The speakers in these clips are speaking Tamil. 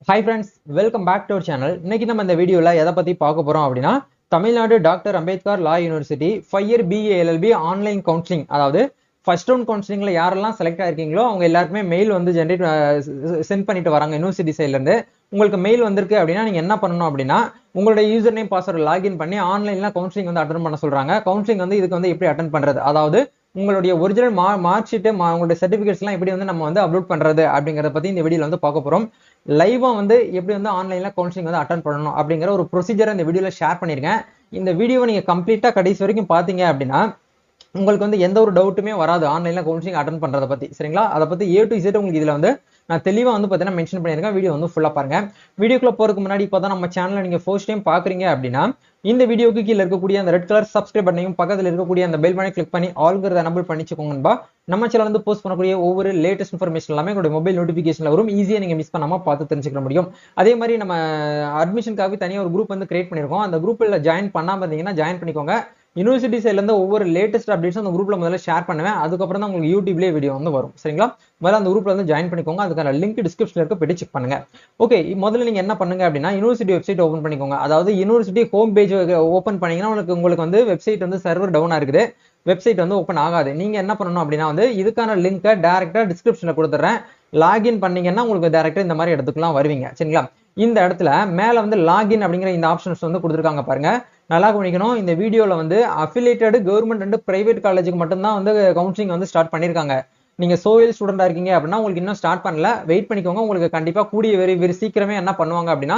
Hi friends, welcome back to our channel. இன்னைக்கு நம்ம இந்த வீடியோல எதை பத்தி பார்க்க போறோம் அப்படின்னா தமிழ்நாடு டாக்டர் அம்பேத்கர் லா university 5 year BA LLB online counselling, அதாவது ஃபர்ஸ்ட் ரவுண்ட் கவுன்சிலிங்ல யாரெல்லாம் செலக்ட் ஆயிருக்கீங்களோ அவங்க எல்லாருக்குமே மெயில் வந்து சென்ட் பண்ணிட்டு வராங்க யூனிவர்சிட்டி சைட்ல இருந்து. உங்களுக்கு மெயில் வந்திருக்கு அப்படின்னா நீங்க என்ன பண்ணணும் அப்படின்னா உங்களுடைய யூசர் நேம் பாஸ்வேர்ட் லாகின் பண்ணி ஆன்லைன்ல கவுன்சிலிங் வந்து அட்டன் பண்ண சொல்றாங்க. கவுன்சிலிங் வந்து இதுக்கு வந்து எப்படி அட்டன் பண்றது, அதாவது உங்களுடைய ஒரிஜினல் மார்க் ஷீட் உங்களுடைய சர்டிபிகேட்ஸ் எல்லாம் எப்படி வந்து நம்ம வந்து அப்லோட் பண்றது அப்படிங்கறத பத்தி இந்த வீடியோல வந்து பார்க்க போறோம். லைவா வந்து எப்படி வந்து ஆன்லைன்ல கவுன்சிலிங் வந்து அட்டன் பண்ணணும் அப்படிங்கிற ஒரு ப்ரொசீஜரை இந்த வீடியோல ஷேர் பண்ணிருக்கேன். இந்த வீடியோவை நீங்க கம்ப்ளீட்டா கடைசி வரைக்கும் பாத்தீங்க அப்படின்னா உங்களுக்கு வந்து எந்த ஒரு டவுட்டுமே வராது ஆன்லைன்ல கவுன்சிலிங் அட்டன் பண்றத பத்தி. சரிங்களா? அதை பத்தி A to Z உங்களுக்கு இதுல வந்து நான் தெளிவா வந்து பாத்தீங்கன்னா மென்ஷன் பண்ணிருக்கேன். வீடியோ வந்து ஃபுல்லா பாருங்க. வீடியோக்குள்ள போறதுக்கு முன்னாடி இப்பதான் நம்ம சேனலை நீங்க ஃபர்ஸ்ட் டைம் பாக்குறீங்க அப்படின்னா இந்த வீடியோக்கு கீழே இருக்கக்கூடிய அந்த ரெட் கலர் சப்ஸ்கிரைப் பட்டனையும் பக்கத்துல இருக்கக்கூடிய அந்த பெல் பட்டனை கிளிக் பண்ணி ஆல்ங்கிறத எனபிள் பண்ணிச்சுக்கோங்கன்பா. நம்ம சேனல் வந்து போஸ்ட் பண்ணக்கூடிய ஒவ்வொரு லேட்டஸ்ட் இன்ஃபர்மேஷன் எல்லாமே உங்களுடைய மொபைல் நோட்டிபிகேஷன்ல வரும். ஈஸியா நீங்க மிஸ் பண்ணாம பார்த்து தெரிஞ்சுக்க முடியும். அதே மாதிரி நம்ம அட்மிஷனுக்காக தனியாக ஒரு குரூப் வந்து கிரியேட் பண்ணிருக்கோம். அந்த குரூப்ல ஜாயின் பண்ணாம இருந்தீங்கன்னா ஜாயின் பண்ணிக்கோங்க. யூனிவர்சிட்டி சைட்ல இருந்து ஒவ்வொரு லேட்டஸ்ட் அப்டேட்ஸ் அந்த குரூப்ல முதல்ல ஷேர் பண்ணுவேன். அதுக்கப்புறம் தான் உங்களுக்கு யூடியூப்லேயே வீடியோ வந்து வரும். சரிங்களா? முதல்ல அந்த குரூப்ல வந்து ஜாயின் பண்ணிக்கோங்க. அதுக்கான லிங்க் டிஸ்கிரிப்ஷன்ல இருக்க போய் செக் பண்ணுங்க. ஓகே, முதல்ல நீங்க என்ன பண்ணுங்க அப்படின்னா யூனிவர்சிட்டி வெப்சைட் ஓபன் பண்ணிக்கோங்க. அதாவது யூனிவர்சிட்டி ஹோம் பேஜ் ஓபன் பண்ணீங்கன்னா உங்களுக்கு வந்து வெப்சைட் வந்து சர்வர் டவுனா இருக்குது. வெப்சைட் வந்து ஓப்பன் ஆகாது. நீங்க என்ன பண்ணணும் அப்படின்னா வந்து இதுக்கான லிங்கை டைரக்டா டிஸ்கிரிப்ஷன்ல கொடுத்துறேன். லாகின் பண்ணீங்கன்னா உங்களுக்கு டைரக்டா இந்த மாதிரி இடத்துக்குலாம் வருவீங்க. சரிங்களா? இந்த இடத்துல மேல வந்து லாகின் அப்படிங்கிற இந்த ஆப்ஷன்ஸ் வந்து கொடுத்துருக்காங்க பாருங்க. நல்லா கவனிக்கணும். இந்த வீடியோல வந்து அஃபிலியேட்டட் கவர்மெண்ட் அண்ட் பிரைவேட் காலேஜுக்கு மட்டும்தான் வந்து கவுன்சிலிங் வந்து ஸ்டார்ட் பண்ணிருக்காங்க. நீங்க சோயல் ஸ்டூடெண்டா இருக்கீங்க அப்படின்னா உங்களுக்கு இன்னும் ஸ்டார்ட் பண்ணல, வெயிட் பண்ணிக்கோங்க. உங்களுக்கு கண்டிப்பா கூடிய வெரி சீக்கிரமே என்ன பண்ணுவாங்க அப்படின்னா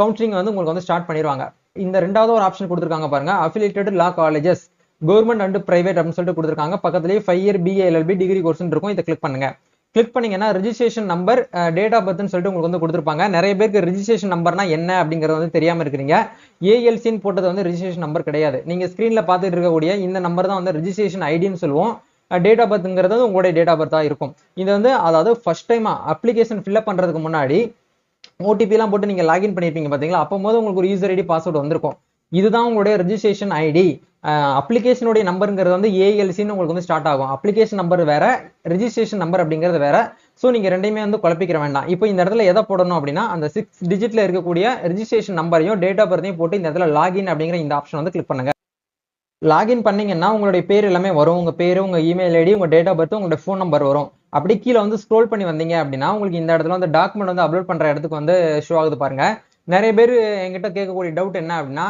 கவுன்சிலிங் வந்து உங்களுக்கு வந்து ஸ்டார்ட் பண்ணிடுவாங்க. இந்த ரெண்டாவது ஒரு ஆப்ஷன் கொடுத்துருக்காங்க பாருங்க, affiliated law colleges government and private அப்படின்னு சொல்லிட்டு கொடுத்துருக்காங்க. பக்கத்துலேயே 5 year BA LLB degree course இருக்கும். இதை கிளிக் பண்ணுங்க. கிளிக் பண்ணீங்கன்னா ரெஜிஸ்ட்ரேஷன் நம்பர் டேட் ஆஃப் பர்த்னு சொல்லிட்டு உங்களுக்கு வந்து கொடுத்துருப்பாங்க. நிறைய பேருக்கு ரெஜிஸ்ட்ரேஷன் நம்பர்னா என்ன அப்படிங்கறது வந்து தெரியாம இருக்கிறீங்க. ALCன்னு போட்டது வந்து ரெஜிஸ்ட்ரேஷன் நம்பர் கிடையாது. நீங்க ஸ்கிரீன்ல பார்த்துட்டு இருக்கக்கூடிய இந்த நம்பர் தான் வந்து ரெஜிஸ்ட்ரேஷன் ஐடின்னு சொல்லுவோம். டேட் ஆஃப் பர்த்ங்கிறது உங்களுடைய டேட் ஆஃப் பர்த்தா இருக்கும். இது வந்து அதாவது ஃபர்ஸ்ட் டைமா அப்ளிகேஷன் ஃபில்அப் பண்றதுக்கு முன்னாடி OTP எல்லாம் போட்டு நீங்க லாகின் பண்ணிருப்பீங்க பாத்தீங்களா? அப்போ போது உங்களுக்கு ஒரு யூசர் ஐடி பாஸ்வேர்டு வந்திருக்கும். இதுதான் உங்களுடைய ரெஜிஸ்ட்ரேஷன் ஐடி. அப்ளிகேஷனுடைய நம்பருங்கிறது வந்து ALCன்னு உங்களுக்கு வந்து ஸ்டார்ட் ஆகும். அப்ளிகேஷன் நம்பர் வேற, ரெஜிஸ்ட்ரேஷன் நம்பர் அப்படிங்கிறது வேற. ஸோ நீங்க ரெண்டையுமே வந்து குழப்பிக்கிற வேண்டாம். இப்போ இந்த இடத்துல எதை போடணும் அப்படின்னா அந்த 6 டிஜிட்ல இருக்கக்கூடிய ரெஜிஸ்ட்ரேஷன் நம்பரையும் டேட் ஆஃப் பர்த்தையும் போட்டு இந்த இடத்துல லாகின் அப்படிங்கிற இந்த ஆப்ஷன் வந்து கிளிக் பண்ணுங்க. லாகின் பண்ணீங்கன்னா உங்களுடைய பேர் எல்லாமே வரும். உங்க பேரு, உங்க இமெயில் ஐடி, உங்க டேட் ஆஃப் பர்த், உங்களுடைய ஃபோன் நம்பர் வரும். அப்படி கீழே வந்து ஸ்க்ரோல் பண்ணி வந்தீங்க அப்படின்னா உங்களுக்கு இந்த இடத்துல வந்து டாக்குமெண்ட் வந்து அப்லோட் பண்ற இடத்துக்கு வந்து ஷோ ஆகுது பாருங்க. நிறைய பேர் என்கிட்ட கேட்கக்கூடிய டவுட் என்ன அப்படின்னா,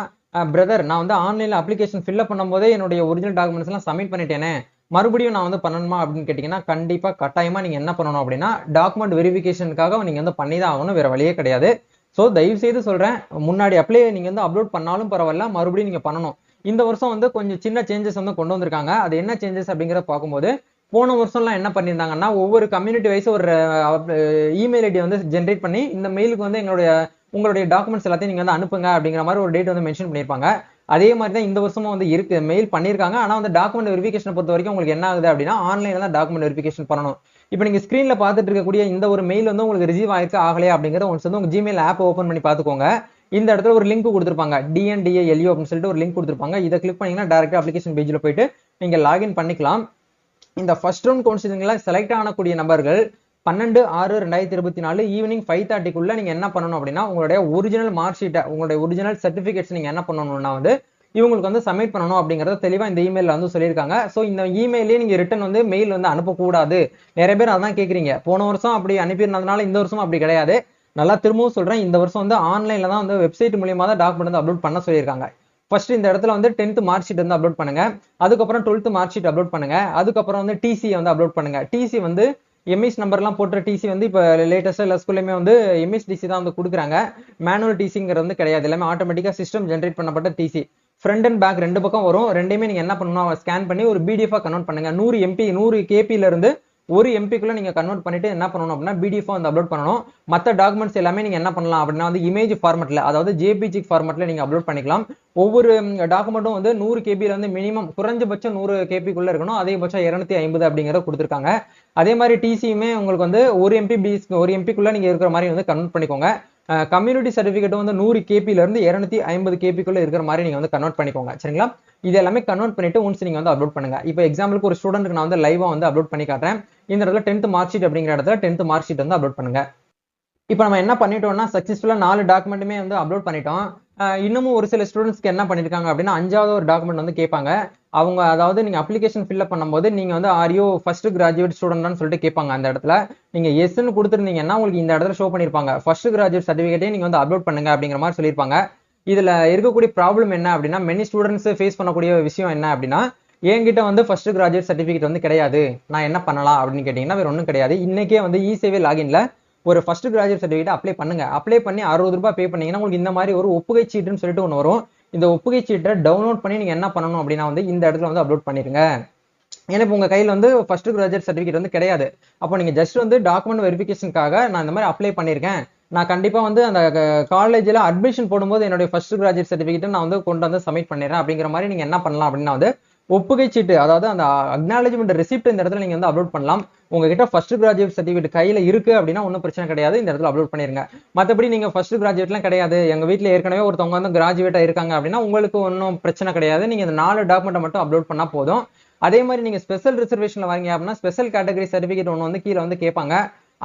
பிரதர் நான் வந்து ஆன்லைன்ல அப்ளிகேஷன் ஃபில்அப் பண்ணும்போதே என்னுடைய ஒரிஜினல் டாக்குமெண்ட்ஸ் எல்லாம் சப்மிட் பண்ணிட்டேனே, மறுபடியும் நான் வந்து பண்ணணுமா அப்படின்னு கேட்டீங்கன்னா கண்டிப்பா கட்டாயமா நீங்க என்ன பண்ணணும் அப்படின்னா டாக்குமெண்ட் வெரிஃபிகேஷனுக்காக நீங்க வந்து பண்ணி தான் ஆகணும். வேற வழியே கிடையாது. ஸோ தயவு செய்து சொல்றேன், முன்னாடி நீங்க வந்து அப்லோட் பண்ணாலும் பரவாயில்ல, மறுபடியும் நீங்க பண்ணணும். இந்த வருஷம் வந்து கொஞ்சம் சின்ன சேஞ்சஸ் வந்து கொண்டு வந்திருக்காங்க. அது என்ன சேஞ்சஸ் அப்படிங்கிறத பார்க்கும்போது போன வருஷம்லாம் என்ன பண்ணியிருந்தாங்கன்னா ஒவ்வொரு கம்யூனிட்டி வைஸ் ஒரு இமெயில் ஐடி வந்து ஜென்ரேட் பண்ணி இந்த மெயிலுக்கு வந்து உங்களுடைய டாக்குமெண்ட்ஸ் எல்லாத்தையும் நீங்க வந்து அனுப்புங்க அப்படிங்கிற மாதிரி ஒரு டேட் வந்து மென்ஷன் பண்ணியிருப்பாங்க. அதே மாதிரி தான் இந்த வருஷமும் வந்து இருக்கு, மெயில் பண்ணியிருக்காங்க. ஆனால் வந்து டாக்குமெண்ட் வெரிஃபிகேஷன் பொறுத்த வரைக்கும் உங்களுக்கு என்ன ஆகுது அப்படின்னா ஆன்லைன்ல தான் டாக்குமெண்ட் வெரிஃபிகேஷன் பண்ணணும். இப்போ நீங்க ஸ்கிரீன்ல பார்த்துட்டு இருக்கக்கூடிய இந்த ஒரு மெயில் வந்து உங்களுக்கு ரிசீவ் ஆயிருக்கு ஆகலையா அப்படிங்கிறத ஒன்ஸ் வந்து உங்க ஜிமெயில் ஆப் ஓப்பன் பண்ணி பார்த்துக்கோங்க. இந்த இடத்துல ஒரு லிங்க் கொடுத்துருப்பாங்க, DNDALU அப்படின்னு சொல்லிட்டு ஒரு லிங்க் கொடுத்துருப்பாங்க. இதை கிளிக் பண்ணீங்கன்னா டைரக்டா அப்ளிகேஷன் பேஜ்ல போயிட்டு நீங்க லாகின் பண்ணிக்கலாம். இந்த ஃபர்ஸ்ட் ரவுண்ட் கவுன்சிலிங்ல செலக்ட் ஆகக்கூடிய நபர்கள் 12/6/2024 ஈவினிங் 5:30க்குள்ள நீங்க என்ன பண்ணணும் அப்படின்னா உங்களுடைய ஒரிஜினல் மார்க் ஷீட்டை, உங்களுடைய ஒரிஜினல் சர்டிபிகேட்ஸ் நீங்க என்ன பண்ணணும்னா வந்து இவங்களுக்கு வந்து சப்மிட் பண்ணணும் அப்படிங்கறத தெளிவா இந்த இமெயில வந்து சொல்லியிருக்காங்க. ஸோ இந்த இமெயிலே நீங்க ரிட்டன் வந்து மெயில் வந்து அனுப்பக்கூடாது. நிறைய பேர் அதான் கேட்குறீங்க. போன வருஷம் அப்படி அனுப்பியிருந்ததுனால இந்த வருஷம் அப்படி கிடையாது. நல்லா திரும்பவும் சொல்றேன், இந்த வருஷம் வந்து ஆன்லைன்ல தான் வந்து வெப்சைட் மூலியமா தான் டாக்குமெண்ட் வந்து அப்லோட் பண்ண சொல்லியிருக்காங்க. ஃபர்ஸ்ட் இந்த இடத்துல வந்து 10th மார்க் ஷீட் வந்து அப்லோட் பண்ணுங்க. அதுக்கப்புறம் 12th மார்க் ஷீட் அப்லோட் பண்ணுங்க. அதுக்கப்புறம் வந்து TC வந்து அப்லோட் பண்ணுங்க. TC வந்து MS நம்பர்லாம் போட்டுற TC வந்து இப்போ லேட்டஸ்டா எல்லா ஸ்கூல்லையுமே வந்து MSDC தான் வந்து கொடுக்குறாங்க. மேனுவல் டிசிங்கிறது வந்து கிடையாது. எல்லாமே ஆட்டோமேட்டிக்கா சிஸ்டம் ஜென்ரேட் பண்ணப்பட்ட TC. ஃப்ரண்ட் அண்ட் பேக் ரெண்டு பக்கம் வரும். ரெண்டையுமே நீங்க என்ன பண்ணணும், ஸ்கேன் பண்ணி ஒரு PDF கன்வெர்ட் பண்ணுங்க. 100 KB இருந்து 1 MPக்குள்ள நீங்க கன்வெர்ட் பண்ணிட்டு என்ன பண்ணணும் அப்படின்னா PDF வந்து அப்லோட் பண்ணணும். மற்ற டாக்குமெண்ட்ஸ் எல்லாமே நீங்க என்ன பண்ணலாம் அப்படின்னா வந்து இமேஜ் ஃபார்மட்ல, அதாவது JPG ஃபார்மட்ல நீங்க அப்லோட் பண்ணிக்கலாம். ஒவ்வொரு டாக்குமெண்ட்டும் வந்து 100 KB இருந்து மினிமம் குறைஞ்சபட்சம் 100 KBக்குள்ள இருக்கணும். அதிகபட்சம் 250 அப்படிங்கறத கொடுத்துருக்காங்க. அதே மாதிரி TCயுமே உங்களுக்கு வந்து 1 MPக்குள்ள நீங்க இருக்கிற மாதிரி வந்து கன்வெர்ட் பண்ணிக்கோங்க. கம்யூனிட்டி சர்டிபிகேட் வந்து 100 KBல இருந்து 250 KBக்குள்ள இருக்கிற மாதிரி நீங்க வந்து கன்வெர்ட் பண்ணிக்கோங்க. சரிங்களா? இது எல்லாமே கன்வெர்ட் பண்ணிட்டு ஒன்ஸ் நீங்க வந்து அப்லோட் பண்ணுங்க. இப்போ எக்ஸாம்பிளுக்கு ஒரு ஸ்டூடெண்ட்க்கு நான் வந்து லைவா வந்து அப்லோட் பண்ணி காட்டுறேன். இந்த இடத்துல 10th மார்க் ஷீட் அப்படிங்கிற இடத்துல 10th மார்க் ஷீட் வந்து அப்லோட் பண்ணுங்க. இப்போ நம்ம என்ன பண்ணிட்டோம்னா சக்ஸஸ்ஃபுல்லா 4 டாக்குமெண்ட்டுமே வந்து அப்லோட் பண்ணிட்டோம். இன்னமும் ஒரு சில ஸ்டூடெண்ட்ஸ்க்கு என்ன பண்ணிருக்காங்க அப்படின்னா 5வது ஒரு டாக்குமெண்ட் வந்து கேட்பாங்க. அவங்க அதாவது நீங்க அப்ளிகேஷன் ஃபில்அப் பண்ணும்போது நீங்க வந்து ஆர் யூ ஃபர்ஸ்ட் கிராஜுவேட் ஸ்டூடெண்ட்னு சொல்லிட்டு கேட்பாங்க. அந்த இடத்துல நீங்க எஸ்ன்னு கொடுத்துருந்தீங்கன்னா உங்களுக்கு இந்த இடத்துல ஷோ பண்ணிருப்பாங்க ஃபர்ஸ்ட் கிராஜுவேட் சர்டிஃபிகேட்டே நீங்க வந்து அப்லோட் பண்ணுங்க அப்படிங்கிற மாதிரி சொல்லியிருப்பாங்க. இதுல இருக்கக்கூடிய ப்ராப்ளம் என்ன அப்படின்னா மெனி ஸ்டூடெண்ட்ஸ் ஃபேஸ் பண்ணக்கூடிய விஷயம் என்ன அப்படின்னா என்கிட்ட வந்து ஃபர்ஸ்ட் கிராஜுவேட் சர்டிஃபிகேட் வந்து கிடையாது, நான் என்ன பண்ணலாம் அப்படின்னு கேட்டீங்கன்னா வேற ஒன்றும் கிடையாது. இன்னைக்கே வந்து இ-சேவை லாகின்ல ஒரு ஃபர்ஸ்ட் கிராஜுவேட் சர்டிஃபிகேட் அப்ளை பண்ணுங்க. அப்ளை பண்ணி ₹60 பே பண்ணீங்கன்னா உங்களுக்கு இந்த மாதிரி ஒரு ஒப்புகை சீட்டுன்னு சொல்லிட்டு ஒன்று வரும். இந்த ஒப்புகை சீட்டை டவுன்லோட் பண்ணி நீங்க என்ன பண்ணணும் அப்படின்னா வந்து இந்த இடத்துல வந்து அப்லோட் பண்ணிருங்க. ஏன்னா இப்போ உங்க கையில் வந்து ஃபர்ஸ்ட் கிராஜுவேட் சர்டிஃபிகேட் வந்து கிடையாது. அப்போ நீங்க ஜஸ்ட் வந்து டாக்குமெண்ட் வெரிஃபிகேஷனுக்காக நான் இந்த மாதிரி அப்ளை பண்ணியிருக்கேன், நான் கண்டிப்பா வந்து அந்த காலேஜ்ல அட்மிஷன் போடும்போது என்னுடைய ஃபர்ஸ்ட் கிராஜுவேட் சர்டிஃபிகேட் நான் வந்து கொண்டு வந்து சப்மிட் பண்ணிடுறேன் அப்படிங்கிற மாதிரி நீங்க என்ன பண்ணலாம் அப்படின்னா வந்து ஒப்புகை சீட்டு அதாவது அந்த அக்னாலஜ்மெண்ட் ரெசிப்ட் இந்த இடத்துல நீங்க வந்து அப்லோட் பண்ணலாம். உங்ககிட்ட ஃபர்ஸ்ட் கிராஜுவேட் சர்டிஃபிகேட் கையில இருக்கு அப்படின்னா ஒன்றும் பிரச்சனை கிடையாது, இந்த இடத்துல அப்லோட் பண்ணிருங்க. மற்றபடி நீங்க ஃபர்ஸ்ட் கிராஜுவேட்லாம் கிடையாது, எங்க வீட்டில் ஏற்கனவே ஒருத்தவங்க வந்து கிராஜுவேட்டா இருக்காங்க அப்படின்னா உங்களுக்கு ஒன்றும் பிரச்சனை கிடையாது. நீங்க இந்த 4 டாக்குமெண்ட்டை மட்டும் அப்லோட் பண்ணா போதும். அதே மாதிரி நீங்க ஸ்பெஷல் ரிசர்வேஷன்ல வரீங்க அப்படின்னா ஸ்பெஷல் கேட்டகரி சர்டிஃபிகேட் ஒன்று வந்து கீழே வந்து கேட்பாங்க.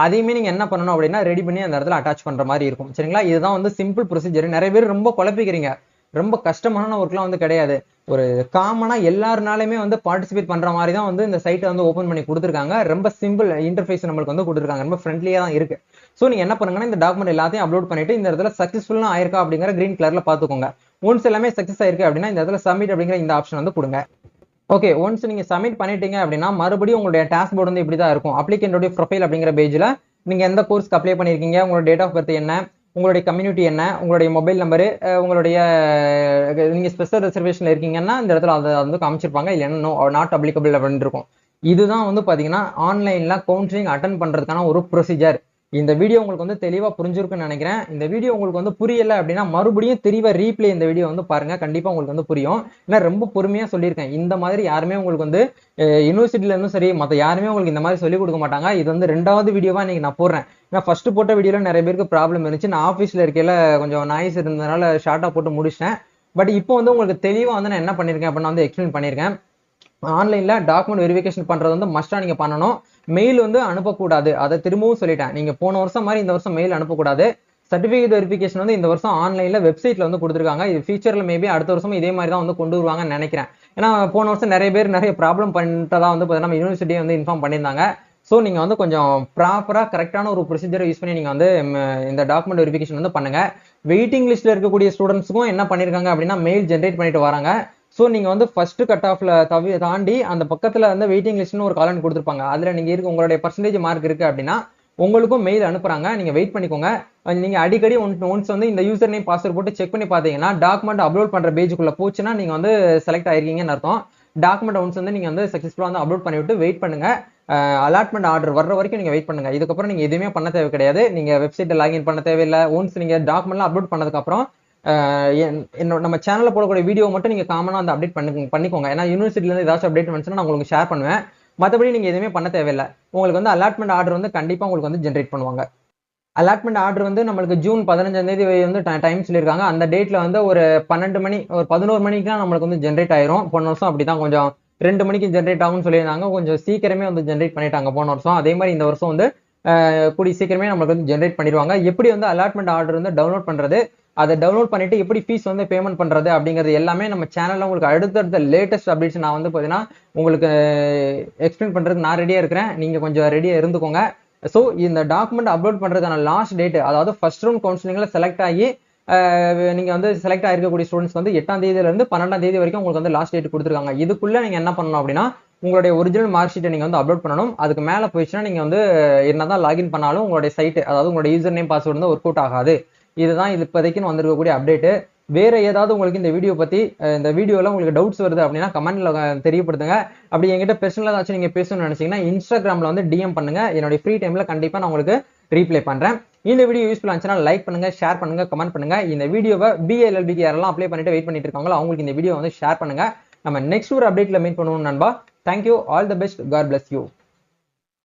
அதையுமே நீங்க என்ன பண்ணணும் அப்படின்னா ரெடி பண்ணி அந்த இடத்துல அட்டாச் பண்ற மாதிரி இருக்கும். சரிங்களா, இதுதான் வந்து சிம்பிள் ப்ரொசீஜர். நிறைய பேர் ரொம்ப குழப்பிக்கிறீங்க, ரொம்ப கஷ்டமான ஒர்க்லாம் வந்து கிடையாது. ஒரு காமனா எல்லாருனாலுமே வந்து பார்ட்டிசிபேட் பண்ற மாதிரி தான் வந்து இந்த சைட்டை வந்து ஓப்பன் பண்ணி கொடுத்துருக்காங்க. ரொம்ப சிம்பிள் இன்டர்ஃபேஸ் நம்மளுக்கு வந்து கொடுத்துருக்காங்க, ரொம்ப ஃப்ரெண்ட்லியா தான் இருக்கு. ஸோ நீங்க என்ன பண்ணுங்கன்னா இந்த டாக்குமெண்ட் எல்லாத்தையும் அப்லோட் பண்ணிட்டு இந்த இடத்துல சக்சஸ்ஃபுல்லா ஆயிருக்கா அப்படிங்கிற கிரீன் கலர்ல பாத்துக்கோங்க. ஒன்ஸ் எல்லாமே சக்சஸ் ஆயிருக்கு அப்படின்னா இந்த இடத்துல சப்மிட் அப்படிங்கிற இந்த ஆப்ஷன் வந்து கொடுங்க. ஓகே, ஒன்ஸ் நீங்க சப்மிட் பண்ணிட்டீங்க அப்படின்னா மறுபடியும் உங்களுடைய டாஸ்க் போர்டு வந்து இப்படி தான் இருக்கும். அப்ளிகேண்டோட ப்ரொஃபைல் அப்படிங்கிற பேஜ்ல நீங்க எந்த கோர்ஸ்க்கு அப்ளை பண்ணிருக்கீங்க, உங்களோட டேட் ஆஃப் பர்த் என்ன, உங்களுடைய கம்யூனிட்டி என்ன, உங்களுடைய மொபைல் நம்பரு, உங்களுடைய நீங்க ஸ்பெஷல் ரிசர்வேஷன்ல இருக்கீங்கன்னா இந்த இடத்துல அதை வந்து காமிச்சிருப்பாங்க, இல்லைன்னா நோ நாட் அப்ளிகபிள் அப்படின்னு இருக்கும். இதுதான் வந்து பாத்தீங்கன்னா ஆன்லைன்ல கவுன்சிலிங் அட்டன் பண்றதுக்கான ஒரு ப்ரொசீஜர். இந்த வீடியோ உங்களுக்கு வந்து தெளிவா புரிஞ்சிருக்குன்னு நினைக்கிறேன். இந்த வீடியோ உங்களுக்கு வந்து புரியல அப்படின்னா மறுபடியும் தெளிவா ரீப்ளே இந்த வீடியோ வந்து பாருங்க, கண்டிப்பா உங்களுக்கு வந்து புரியும். ஏன்னா ரொம்ப பொறுமையா சொல்லியிருக்கேன். இந்த மாதிரி யாருமே உங்களுக்கு வந்து யூனிவர்சிட்டில இருந்தும் சரி மற்ற யாருமே உங்களுக்கு இந்த மாதிரி சொல்லிக் கொடுக்க மாட்டாங்க. இது வந்து 2வது வீடியோவா இன்னைக்கு நான் போடுறேன். ஏன்னா ஃபர்ஸ்ட் போட்ட வீடியோல நிறைய பேருக்கு ப்ராப்ளம் இருந்துச்சு, நான் ஆஃபீஸ்ல இருக்கையில கொஞ்சம் நாய்ஸ் இருந்ததுனால ஷார்ட்டா போட்டு முடிச்சிட்டேன். பட் இப்போ வந்து உங்களுக்கு தெளிவா வந்து நான் என்ன பண்ணிருக்கேன் அப்படின்னு வந்து எக்ஸ்பிளைன் பண்ணிருக்கேன். ஆன்லைன்ல டாக்குமெண்ட் வெரிஃபிகேஷன் பண்றது வந்து மஸ்டா நீங்க பண்ணணும். மெயில் வந்து அனுப்பக்கூடாது, அதை திரும்பவும் சொல்லிட்டேன். நீங்க போன வருஷம் மாதிரி இந்த வருஷம் மெயில் அனுப்பக்கூடாது. சர்டிஃபிகேட் வெரிஃபிகேஷன் வந்து இந்த வருஷம் ஆன்லைன்ல வெப்சைட்ல வந்து கொடுத்துருக்காங்க. இது ஃபியூச்சர்ல மேபி அடுத்த வருஷம் இதே மாதிரி தான் வந்து கொண்டு வருவாங்கன்னு நினைக்கிறேன். ஏன்னா போன வருஷம் நிறைய பேர் நிறைய ப்ராப்ளம் பண்ணிட்டதா வந்து நம்ம யூனிவர்சிட்டியை வந்து இன்ஃபார்ம் பண்ணியிருந்தாங்க. ஸோ நீங்க வந்து கொஞ்சம் ப்ராப்பரா கரெக்டான ஒரு ப்ரொசீஜரை யூஸ் பண்ணி நீங்க வந்து இந்த டாக்குமெண்ட் வெரிஃபிகேஷன் வந்து பண்ணுங்க. வெயிட்டிங் லிஸ்ட்ல இருக்கக்கூடிய ஸ்டூடெண்ட்ஸுக்கும் என்ன பண்ணிருக்காங்க அப்படின்னா மெயில் ஜென்ரேட் பண்ணிட்டு வராங்க. ஸோ நீங்க வந்து ஃபர்ஸ்ட் கட் ஆஃப்ல தாண்டி அந்த பக்கத்துல வந்து வெயிட்டிங் லிஸ்ட்னு ஒரு காலன் கொடுத்துருப்பாங்க. அதுல நீங்க இருக்கு உங்களுடைய பர்சன்டேஜ் மார்க் இருக்கு அப்படின்னா உங்களுக்கும் மெயில் அனுப்புறாங்க. நீங்க வெயிட் பண்ணிக்கோங்க. நீங்க அடிக்கடி ஒன்ஸ் வந்து இந்த யூசர் நேம் பாஸ்வேர்ட் போட்டு செக் பண்ணி பாத்தீங்கன்னா டாக்குமெண்ட் அப்லோட் பண்ற பேஜுக்குள்ள போச்சுன்னா நீங்க வந்து செலக்ட் ஆயிருக்கீங்கன்னு அர்த்தம். டாக்குமெண்ட் ஒன்ஸ் வந்து நீங்க வந்து சக்சஸ்ஃபுல்லா வந்து அப்லோட் பண்ணிவிட்டு வெயிட் பண்ணுங்க. அலாட்மெண்ட் ஆர்டர் வர்ற வரைக்கும் நீங்க வெயிட் பண்ணுங்க. இதுக்கப்புறம் நீங்க எதுவுமே பண்ண தேவை கிடையாது. நீங்க வெப்சைட்ல லாகின் பண்ண தேவையில்லை. ஒன்ஸ் நீங்க டாக்குமெண்ட்லாம் அப்லோட் பண்ணதுக்கு அப்புறம் நம்ம சேனல்ல போடக்கூடிய வீடியோ மட்டும் நீங்க காமனா வந்து அப்டேட் பண்ணிக்கோங்க. ஏன்னா யூனிவர்சிட்டில இருந்து ஏதாச்சும் அப்டேட் வந்துச்சுன்னா நான் உங்களுக்கு ஷேர் பண்ணுவேன். மற்றபடி நீங்க எதுவுமே பண்ண தேவையில்லை. உங்களுக்கு வந்து அலாட்மெண்ட் ஆர்டர் வந்து கண்டிப்பா உங்களுக்கு வந்து ஜென்ரேட் பண்ணுவாங்க. அலாட்மெண்ட் ஆர்டர் வந்து நம்மளுக்கு ஜூன் 15ஆம் தேதி வந்து டைம் சொல்லியிருக்காங்க. அந்த டேட்ல வந்து ஒரு 12 மணி ஒரு 11 மணிக்குலாம் நம்மளுக்கு வந்து ஜென்ரேட் ஆயிரும். போன வருஷம் அப்படிதான் கொஞ்சம் 2 மணிக்கு ஜென்ரேட் ஆகும்னு சொல்லியிருந்தாங்க. கொஞ்சம் சீக்கிரமே வந்து ஜென்ரேட் பண்ணிட்டாங்க போன வருஷம். அதே மாதிரி இந்த வருஷம் வந்து கூடிய சீக்கிரமே நம்மளுக்கு வந்து ஜென்ரேட் பண்ணிடுவாங்க. எப்படி வந்து அலாட்மெண்ட் ஆர்டர் வந்து டவுன்லோட் பண்றது, அதை டவுன்லோட் பண்ணிட்டு எப்படி ஃபீஸ் வந்து பேமெண்ட் பண்றது அப்படிங்கிறது எல்லாமே நம்ம சேனல்ல உங்களுக்கு அடுத்தடுத்த லேட்டஸ்ட் அப்டேட்ஸ் நான் வந்து பாத்தீங்கன்னா உங்களுக்கு எக்ஸ்பிளைன் பண்றதுக்கு நான் ரெடியா இருக்கிறேன். நீங்க கொஞ்சம் ரெடியா இருந்துக்கோங்க. ஸோ இந்த டாக்குமெண்ட் அப்லோட் பண்றதுக்கான லாஸ்ட் டேட், அதாவது ஃபர்ஸ்ட் ரவுண்ட் கவுன்சிலிங்ல செலக்ட் ஆகி நீங்க வந்து செலக்ட் ஆயிருக்கக்கூடிய ஸ்டூடெண்ட்ஸ் வந்து 8ஆம் தேதியில இருந்து 12ஆம் தேதி வரைக்கும் உங்களுக்கு வந்து லாஸ்ட் டேட் கொடுத்துருக்காங்க. இதுக்குள்ள நீங்க என்ன பண்ணணும் அப்படின்னா உங்களுடைய ஒரிஜினல் மார்க் ஷீட்டை நீங்க வந்து அப்லோட் பண்ணணும். அதுக்கு மேல போயிடுச்சுன்னா நீங்க வந்து என்னதான் லாகின் பண்ணாலும் உங்களுடைய சைட், அதாவது உங்களுடைய யூசர் நேம் பாஸ்வேர்டு வந்து ஒர்க் அவுட் ஆகாது. இதுதான் இது இப்போதைக்கு வந்திருக்கக்கூடிய அப்டேட். வேற ஏதாவது உங்களுக்கு இந்த வீடியோ பத்தி இந்த வீடியோல உங்களுக்கு டவுட்ஸ் வருது அப்படின்னா கமெண்ட்ல தெரியப்படுத்துங்க. அப்படி என்கிட்ட பர்சனலா ஏதாச்சும் நீங்க பேசணும்னு நினைச்சீங்கன்னா இன்ஸ்டாகிராம்ல வந்து டிஎம் பண்ணுங்க. என்னுடைய ஃப்ரீ டைம்ல கண்டிப்பா நான் உங்களுக்கு ரீப்ளை பண்றேன். இந்த வீடியோ யூஸ்ஃபுல்லா இருந்துச்சுன்னா லைக் பண்ணுங்க, ஷேர் பண்ணுங்க, கமெண்ட் பண்ணுங்க. இந்த வீடியோவை BLLBக்கு யாரெல்லாம் அப்ளை பண்ணிட்டு வெயிட் பண்ணிட்டு இருக்காங்களோ அவங்களுக்கு இந்த வீடியோ வந்து ஷேர் பண்ணுங்க. நம்ம நெக்ஸ்ட் ஒரு அப்டேட்ல மீட் பண்ணுவோம் நண்பா. Thank you, all the best, God bless you.